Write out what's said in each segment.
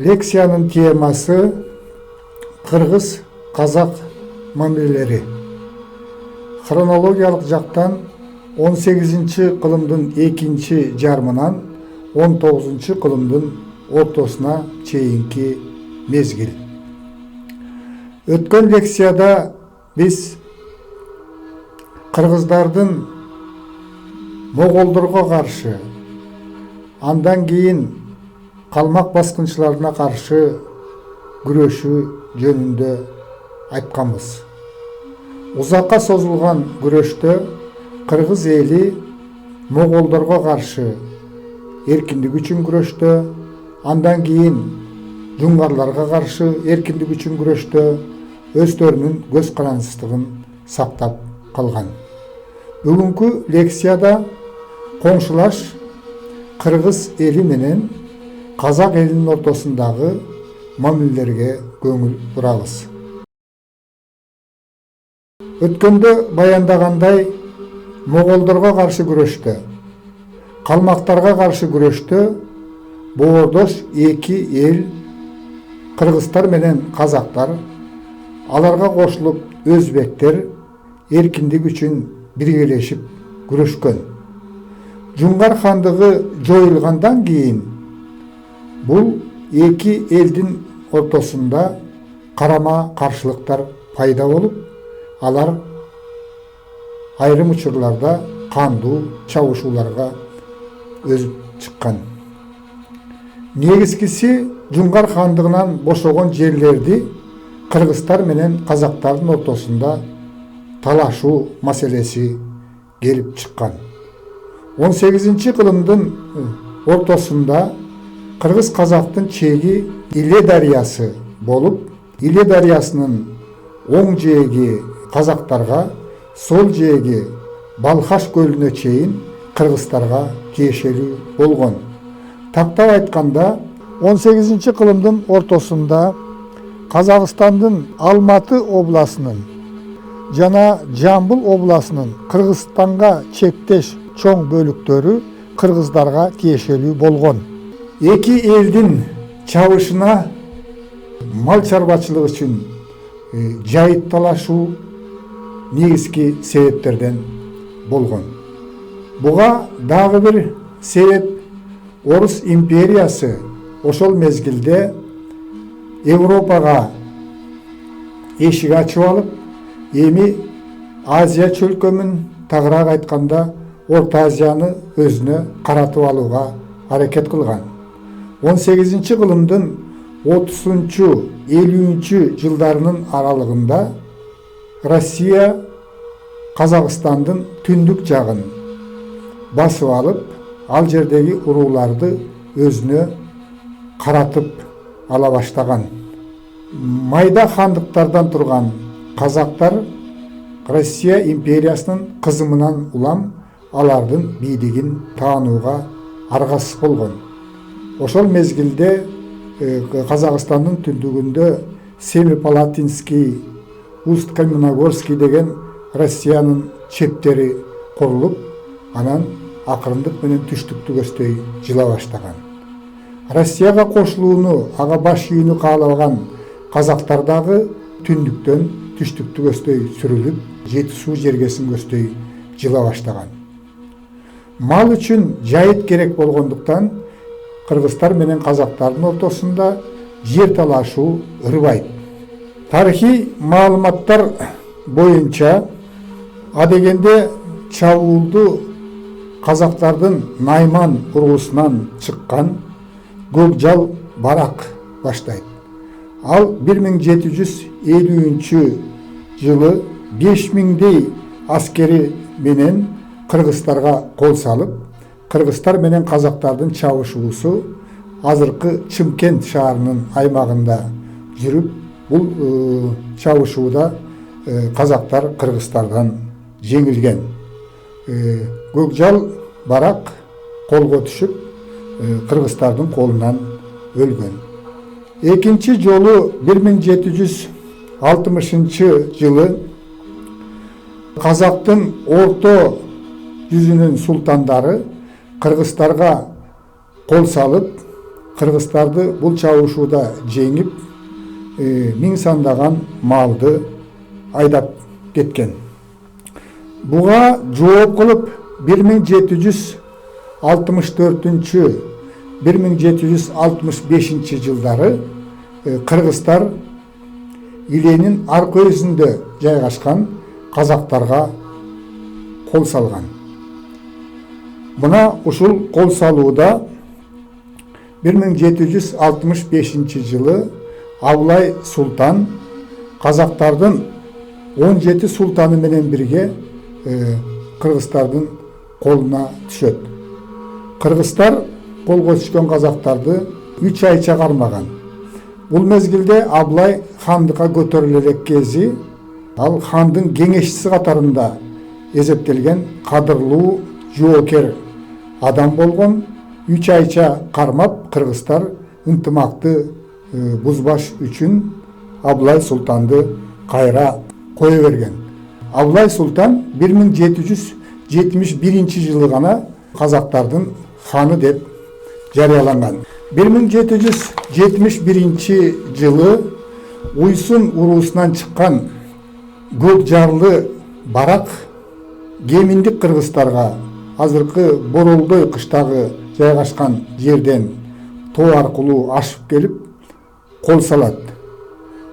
лекциянын темасы Кыргыз-казак мамилелери. Хронологиялык жактан 18-кылымдын экинчи жарымынан 19-кылымдын ортосуна чейинки мезгил. Өткөн лекцияда биз кыргыздардын моголдорго каршы, андан кийин калмак баскынчыларына каршы күрөшү жөнүндө айтканбыз. Узакка созулган күрөштө кыргыз эли моголдорго каршы эркиндик үчүн күрөштө, андан кийин жуңгарларга каршы эркиндик үчүн күрөштө өздөрүнүн көз карандысыздыгын сактап калган. Бүгүнкү лекцияда коңшулаш кыргыз эли менен казак элинин ортосундагы мамилелерге көңүл бурабыз. Өткөндө баяндагандай, моголдорго каршы күрөштө, калмактарга каршы күрөштө боордош эки эл, кыргыздар менен казактар, аларга кошулуп өзбектер эркиндик үчүн биргелешип күрөшкөн. Жуңгар хандыгы жоюлгандан кийин бул эки элдин ортосунда карама каршылыктар пайда болуп, алар айрым учурларда кандуу чабышууларга өзүп чыккан. Негизгиси Жуңгар хандыгынан бошогон жерлерди кыргыздар менен казактардын ортосунда талашуу маселеси келип чыккан. 18-кылымдын ортосунда кыргыз-казактын чеги Иле дарыясы болуп, Иле дарыясынын оң жээги казактарга, сол жээги Балхаш көлүнө чейин кыргыздарга тиешелүү болгон. Тактап айтканда, 18-кылымдын ортосунда Казакстандын Алматы областынын жана Жамбыл областынын Кыргызстанга чектеш чоң бөлүктөрү кыргыздарга тиешелүү болгон. Эки элдин чабышына мал чарбачылыгы үчүн жайыт талашуу негизги себептерден болгон. Буга дагы бир себеп Орус империясы ошол мезгилде Европага эшик ачып алып, эми Азия чөлкөмүн, тагыраак айтканда Орто Азияны өзүнө каратып алууга аракет кылган. 18-кылымдын 30-50 жылдарынын аралыгында Россия Казакстандын түндүк жагын басып алып, ал жердеги урууларды өзүнө каратып ала баштаган. Майда хандыктардан турган казактар Россия империясынын кызымынан улам алардын бийлигин таанууга аргасыз болгон. Ошол мезгилде Казакстандын түндүгүндө Семипалатинский, Усть-Каменогорский деген Россиянын чептери курулуп, анан акырындык менен түштүктү көздөй жыла баштаган. Россияга кошулууну, ага баш ийүүнү каалаган казактар дагы түндүктөн түштүктү көздөй сүрүлүп, жети суу жергесин көздөй жыла баштаган. Мал үчүн жайыт керек болгондуктан кыргыздар менен казактардын ортосунда жер талашуу ырбайт. Тарыхый маалыматтар боюнча адегенде чабуулду казактардын Найман уруусунан чыккан Көкжал Барак баштайт. Ал 1750 жылы 5000дей аскери менен кыргыздарга кол салып, кыргыздар менен казактардын чабышуусу азыркы Чымкент шаарынын аймагында жүрүп, бул чабышууда казактар кыргыздардан жеңилген. Көкжал Барак колго түшүп, кыргыздардын колунан өлгөн. Экинчи жолу 1760 жылы казактын орто жүзүнүн султандары кыргыздарга кол салып, кыргыздарды бул чабышууда жеңип, миң сандаган малды айдап кеткен. Буга жооп кылып 1764-1765 жылдары кыргыздар Иленин аркы өзүндө жайгашкан казактарга кол салган. Мына ушул кол салууда 1765 жылы Абылай Султан казактардын 17 султаны менен бирге кыргыздардын колуна түшөт. Кыргыздар колго түшкөн казактарды 3 айча кармаган. Бул мезгилде Абылай хандыкка көтөрүлө элек кези, ал хандын кеңешчиси катарында эсептелген кадырлуу жоокер адам болгон. 3 айча кармап, кыргыздар ынтымакты бузбаш үчүн Абылай Султанды кайра кое берген. Абылай Султан 1771 жылы гана казактардын ханы деп жарыяланган. 1771 жылы Уйсун уруусунан чыккан көк жарлы барак Геминдик кыргыздарга азыркы Боролдой кыштагы жайгашкан жерден тоо аркылуу ашып келип кол салат.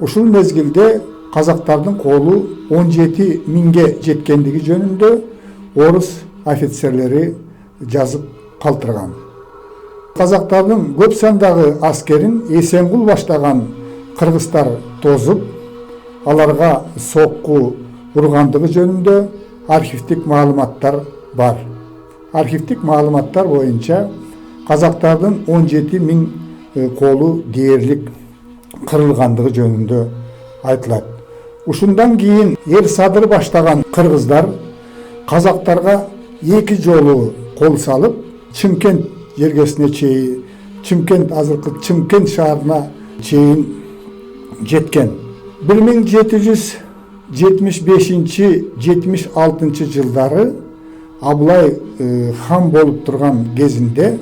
Ушул мезгилде казактардын колу 17 миңге жеткендиги жөнүндө орус офицерлери жазып калтырган. Казактардын көп сандагы аскерин Эсенгул баштаган кыргыздар тозуп, аларга сокку ургандыгы жөнүндө архивдик маалыматтар бар. Архивдик маалыматтар боюнча казактардын 17 миң колу дээрлик кырылгандыгы жөнүндө айтылат. Ушундан кийин эр садыр баштаган кыргыздар казактарга 2 жолу кол салып, Чымкент жергесине чейин, азыркы Чымкент шаарына чейин жеткен. 1775-76 жылдары Абылай хан болуп турган кезинде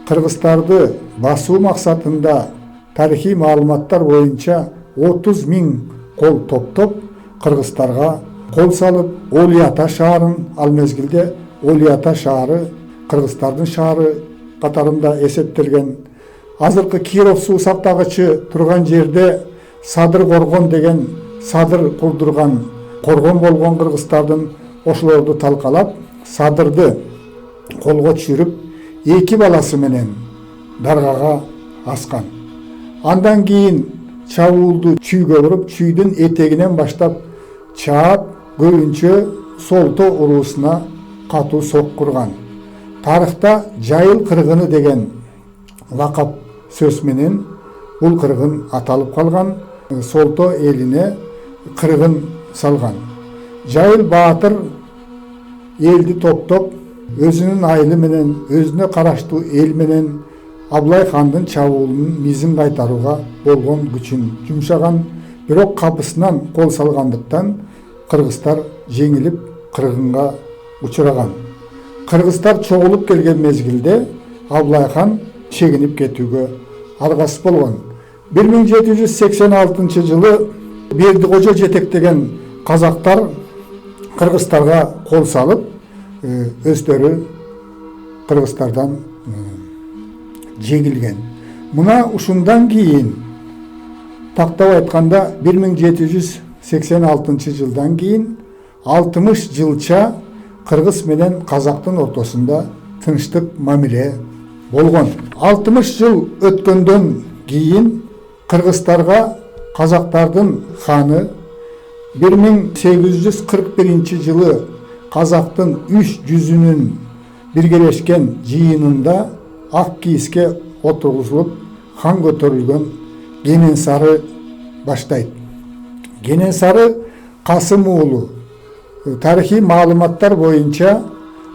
кыргыздарды басуу максатында тарихи маалыматтар боюнча 30 миң кол топтоп кыргыздарга кол салып, Олиата шаарын, ал мезгилде Олиата шаары кыргыздардын шаары катарында эсептелген. Азыркы Киров суу сактагычы турган жерде Садыр Коргон деген садыр курдурган коргон болгон кыргыздардын ошолорду талкалап, Садырды колго түшүрүп, 2 баласы менен даргага аскан. Андан кийин чабуулду чүйгө буруп, чүйдүн этегинен баштап чаап, көбүнчө Солто уруусуна катуу сок курган. Тарыхта Жайыл кыргыны деген лакап сөз менен бул кыргын аталып калган. Солто элине кыргын салган. Жайыл баатыр элди топтоп, өзүнүн айылы менен, өзүнө караштуу эл менен Абылай хандын чабуулунун мизин кайтарууга болгон күчүн жумшаган, бирок капысынан кол салгандыктан кыргыздар жеңилип кыргынга учураган. Кыргыздар чогулуп келген мезгилде Абылай хан чегинип кетүүгө аргасыз болгон. 1786 жылы Бердикожо жетектеген казактар кыргыздарга кол салып, өздөрү кыргыздардан жеңилген. Мына ушундан кийин тактап айтканда 1786 жылдан кийин 60 жылча кыргыз менен казактын ортосунда тынчтык мамиле болгон. 60 жыл өткөндөн кийин кыргыздарга казактардын ханы 1841 жылы казактын 300-үнүн биргелешкен жыйынында ак кийиске отургузулуп хан көтөрүлгөн Кененсары баштайт. Кененсары Касым уулу. Тарихи маалыматтар боюнча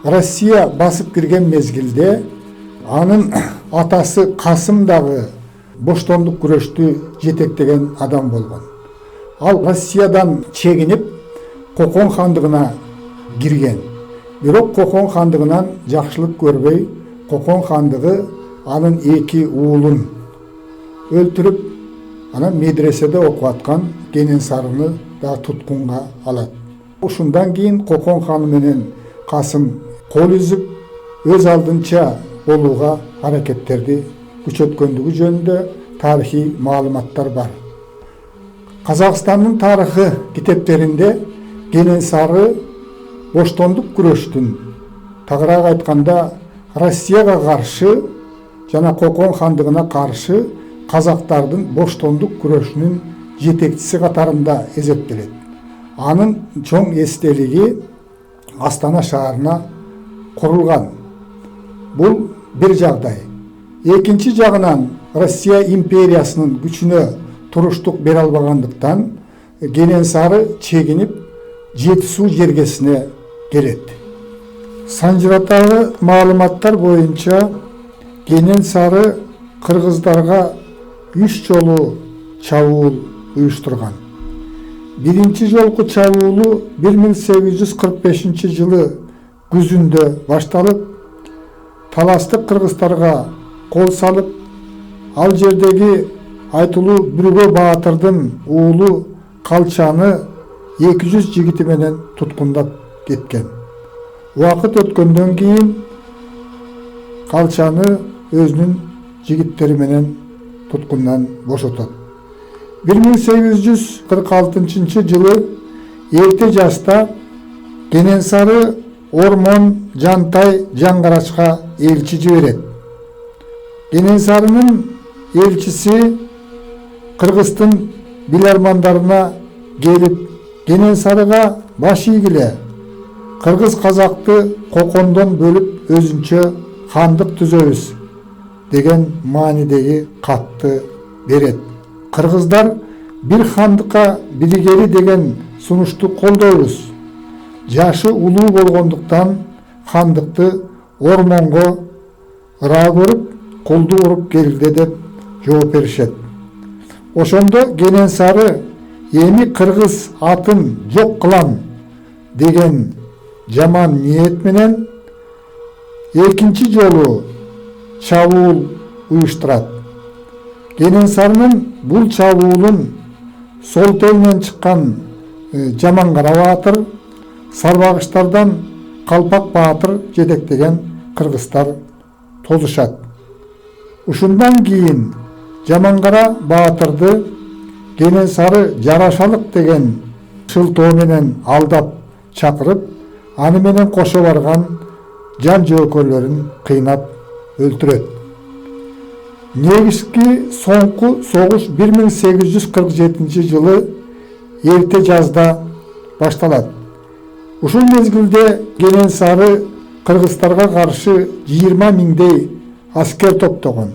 Россия басып кирген мезгилде анын атасы Касым дагы боштондук күрөштү жетектеген адам болгон. Ал Россиядан чегинип Кокон хандыгына кирген. Бирок Кокон хандыгынан жакшылык көрбөй, Кокон хандыгы анын 2 уулун өлтүрүп, анан медреседе окуп аткан Кененсарыны да туткунга алат. Ушундан кийин Кокон хан менен Касым кол үзүп, өз алдынча болууга аракеттерди күчөткөндүгү жөнүндө тарыхый маалыматтар бар. Казакстандын тарыхы китептеринде Кененсары боштондук күрөштүн, тагыраак айтканда Россияга каршы жана Кокон хандыгына каршы казактардын боштондук күрөшүнүн жетекчиси катарында эсептелет. Анын чоң эстелиги Астана шаарына курулган. Бул бир жагдай. Экинчи жагынан Россия империясынын күчүнө туруштук бере албагандыктан Кененсары чегинип Жети суу жергесине келет. Санжыратагы маалыматтар боюнча Кененсары кыргыздарга 3 жолу чабуул уюштурган. Биринчи жолку чабуулу 1845 жылы күзүндө башталып, таластык кыргыздарга кол салып, ал жердеги айтылуу Бүргө Баатырдын уулу Калчаны 200 жигити менен туткундап кеткен. Убакыт өткөндөн кийин Калчаны өзүнүн жигиттери менен туткундан бошотот. 1846 жылы эрте жашта Кененсары Ормон Жантай Жаңгарачка элчи жиберет. Кененсарынын элчиси Кыргыздын билармандарына келип, Кененсарыга баш ийгиле, кыргыз казакты Кокондон бөлүп өзүнчө хандык түзөбүз деген маанидеги катты берет. Кыргыздар бир хандыкка биригели деген сунушту колдойбуз. Жашы улуу болгондуктан хандыкты Ормонго ыраа көрүп, колду уруп келди деп жооп беришет. Ошондо Кененсары эми кыргыз атын жок кылам деген жаман ниет менен экинчи жолу чабуул уюштурат. Кененсарынын бул чабуулун сол телинен чыккан Жамангара Баатыр, Сарбагыштардан Калпак Баатыр жетектеген кыргыздар тозушат. Ушундан кийин Жамангара Баатырды Кененсары жарашалык деген шылтоо менен алдап чакырып, аны менен кошо барган жан жөөкөрлөрүн кыйнап өлтүрөт. Негизги соңку согуш 1847 жылы эрте жазда башталат. Ушул мезгилде Кененсары кыргыздарга каршы 20 миңдей аскер топтогон.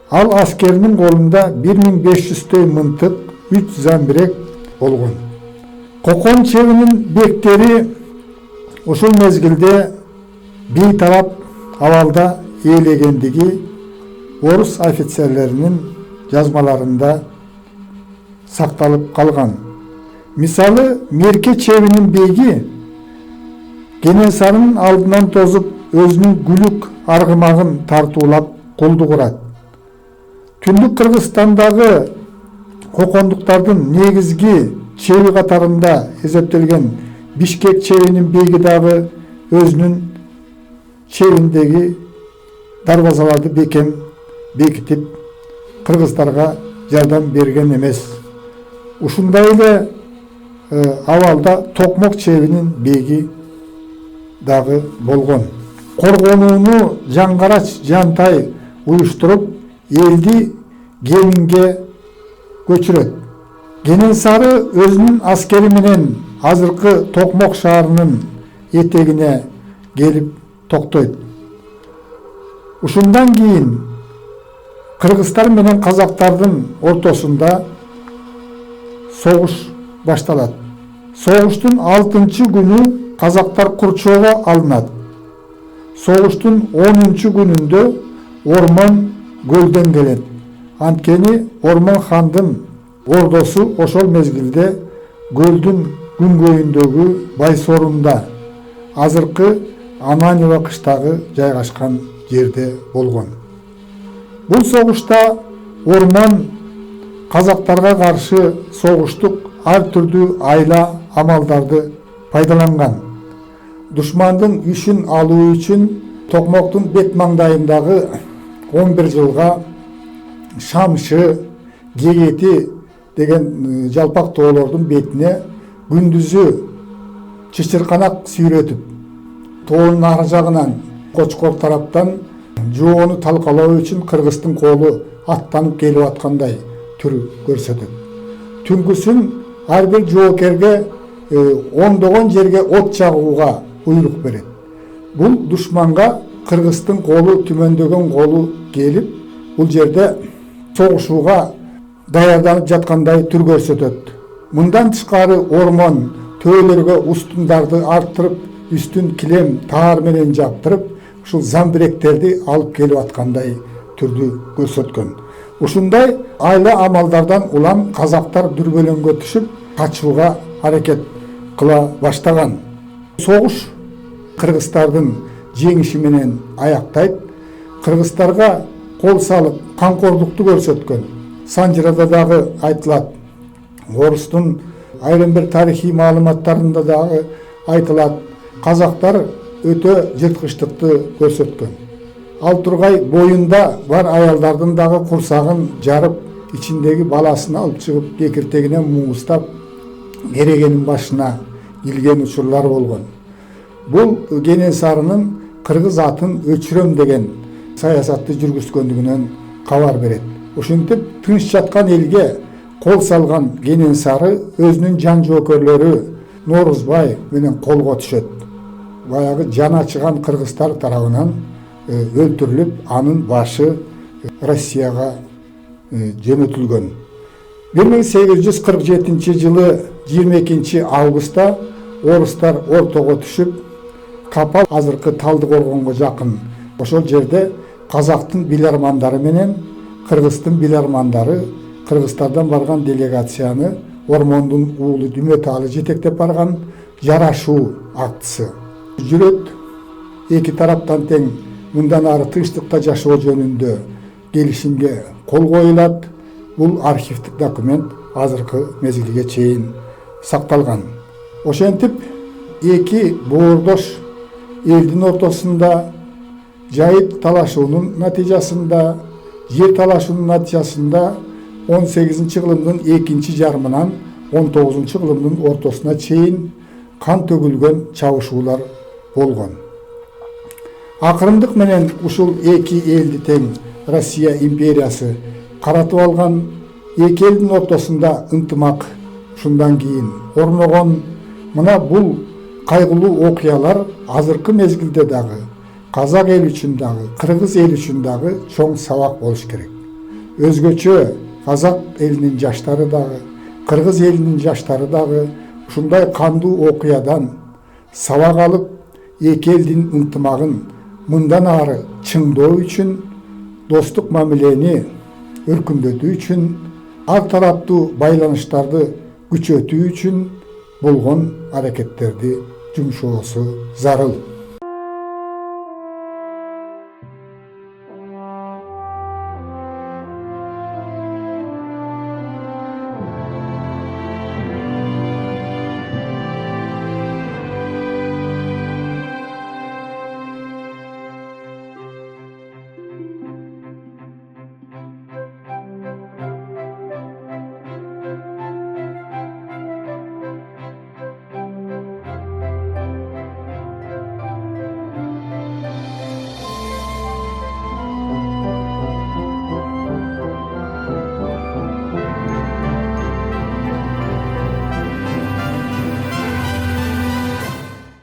Ал аскеринин колунда 1500 мынтык, 3 замбирек болгон. Кокон чебинин бектери ушул мезгилде бейтарап абалда ээлегендиги орус офицерлеринин жазмаларында сакталып калган. Мисалы, Мерке чебинин беги Кененсарынын алдынан тозуп, өзүнүн күлүк аргымагын тартуулап колду курат. Түндүк Кыргызстандагы кокондуктардын негизги чеби катарында эсептелген Бишкек чебинин беги дагы өзүнүн чебиндеги дарбазаларды бекем бекитип кыргыздарга жардам берген эмес. Ушундай эле абалда Токмок чебинин беги дагы болгон. Коргонууну Жаңгарач Жантай уюштуруп, элди Кеминге көчүрөт. Кененсары өзүнүн аскери менен азыркы Токмок шаарынын этегине келип токтойт. Ушундан кийин кыргыздар менен казактардын ортосунда согуш башталат. Согуштун 6-күнү казактар курчоого алынат. Согуштун 10-күнүндө Ормон көлдөн келет. Анткени Ормон хандын ордосу ошол мезгилде көлдүн күнгөйүндөгү Байсорунда, азыркы Ананева кыштагы жайгашкан жерде болгон. Бул согушта орман казактарга каршы согуштук ар түрдүү айла амалдарды пайдаланган. Душмандын күчүн алуу үчүн Токмоктун бет маңдайындагы 11 жылга Шамшы, Гегети деген жалпак тоолордун бетине күндүзү чычырканак сүйрөтүп, тоонун ар жагынан Кочкор тараптан жоону талкалоо үчүн кыргыздын колу аттанып келип аткандай түр көрсөтөт. Түнкүсүн ар бир жоокерге ондогон жерге от жагууга буйрук берет. Бул душманга кыргыздын колу, түмөндөгөн колу келип, бул жерде согушууга даярданып жаткандай түр көрсөтөт. Мындан тышкары ормон төөлөргө устундарды арттырып, үстүн килем таар менен жаптырып, ушул замбиректерди алып келип аткандай түрдү көрсөткөн. Ушундай айла амалдардан улам казактар дүрбөлөңгө түшүп, качууга аракет кыла баштаган. Согуш кыргыздардын жеңиши менен аяктайт. Кыргыздарга кол салып, камкордукту көрсөткөн. Санжырада дагы айтылат. Орустун айрым бир тарыхый маалыматтарында дагы айтылат. Казактар өтө жырткычтыкты көрсөткөн. Ал тургай боюнда бар аялдардын дагы курсагын жарып, ичиндеги баласын алып чыгып, кекиртегине муустап, керегенин башына илген учурлар болгон. Бул Кенесарынын кыргыз атын өчүрөм деген саясатты жүргүзгөндүгүнөн кабар берет. Ушинтип тыныч жаткан элге кол салган Кенесары өзүнүн жан жоокерлөрү Норузбай менен колго түшөт. Баягы жан ачыган кыргыздар тарабынан өлтүрүлүп, анын башы Россияга жөнөтүлгөн. 1847 жылы 22 августта орустар ортого түшүп, Капал азыркы Талдыкоргонго жакын ошол жерде казактын билармандары менен кыргыздын билармандары кыргыздардан барган делегацияны Ормондун уулу Дүмөталы жетектеп барган жарашуу актысы жүрөт. Эки тараптан тең мындан ары тынчтыкта жашоо жөнүндө келишимге кол коюлат. Бул архивдик документ азыркы мезгилге чейин сакталган. Ошентип эки боордош элдин ортосунда жайыт талашуунун натыйжасында, жер талашуунун натыйжасында 18 кылымдын экинчи жарымынан 19 кылымдын ортосуна чейин кан төгүлгөн чабышуулар болгон. Акырындык менен ушул эки элди тең Россия империясы каратып алган. Эки элдин ортосунда ынтымак ушундан кийин орногон. Мына бул кайгылуу окуялар азыркы мезгилде дагы казак эл үчүн дагы, кыргыз эл үчүн дагы чоң сабак болуш керек. Өзгөчө казак элинин жаштары дагы, кыргыз элинин жаштары дагы ушундай кандуу окуядан сабак алып, эки элдин ынтымагын мындан ары чыңдоо үчүн, достук мамилени өркүндөтүү үчүн, ар тараптуу байланыштарды күчөтүү үчүн болгон аракеттерди жумшоосу зарыл.